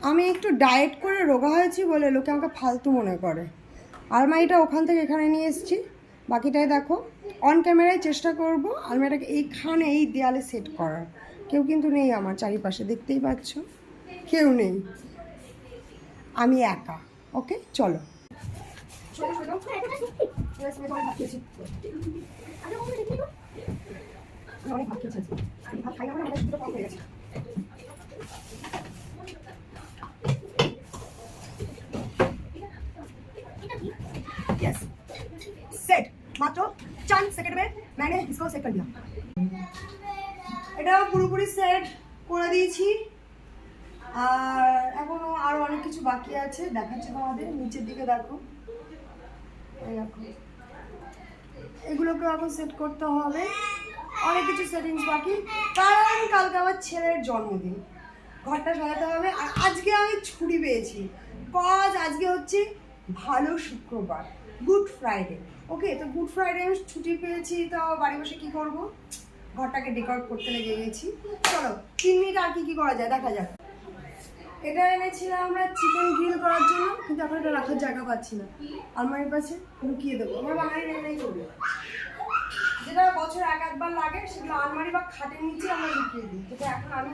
আমি একটু ডায়েট করে রোগা হয়েছি বলে লোকে আমাকে ফালতু মনে করে। আলমারিটা ওখান থেকে এখানে নিয়ে এসেছি, বাকিটাই দেখো। অন ক্যামেরায় চেষ্টা করব আলমারিটাকে এইখানে এই দেয়ালে সেট করার। কেউ কিন্তু নেই আমার চারিপাশে, দেখতেই পাচ্ছ, কেউ নেই, আমি একা। ওকে চলো। অনেক ভাত খেয়েছি, ভাত খাই আমার দুটো কম হয়ে গেছে। यस सेट मात्र 4 सेकंड में मैंने इसको सेट कर दिया। এটা পুরোপুরি সেট করে দিয়েছি, আর এখনো আরো অনেক কিছু বাকি আছে, দেখাচ্ছি তোমাদের। নিচের দিকে দেখো, এই দেখো, এগুলোকে এখন সেট করতে হবে। অনেক কিছু সেটিংস বাকি, কারণ কালকে আমার ছেলের জন্মদিন, ঘরটা সাজাতে হবে। আর আজকে আমি ছুটি পেয়েছি, কজ আজকে হচ্ছে ভালো শুক্রবার, গুড ফ্রাইডে। ওকে, তো গুড ফ্রাইডে আমি ছুটি পেয়েছি, তো বাড়ি বসে কী করবো, ঘরটাকে ডেকোরেট করতে লেগে গেছি। চলো 3 মিনিট আর কি করা যায় দেখা যাক। এটা এনেছিলাম আমরা চিকেন গ্রিল করার জন্য, কিন্তু এখন এটা রাখার জায়গা পাচ্ছি না, আলমারির পাশে লুকিয়ে দেবো। আমার বাঙালি নেই করবে, যেটা বছর 1-1 বার লাগে সেগুলো আলমারি বা খাটের নিচে আমরা লুকিয়ে দিই। যেটা এখন আমি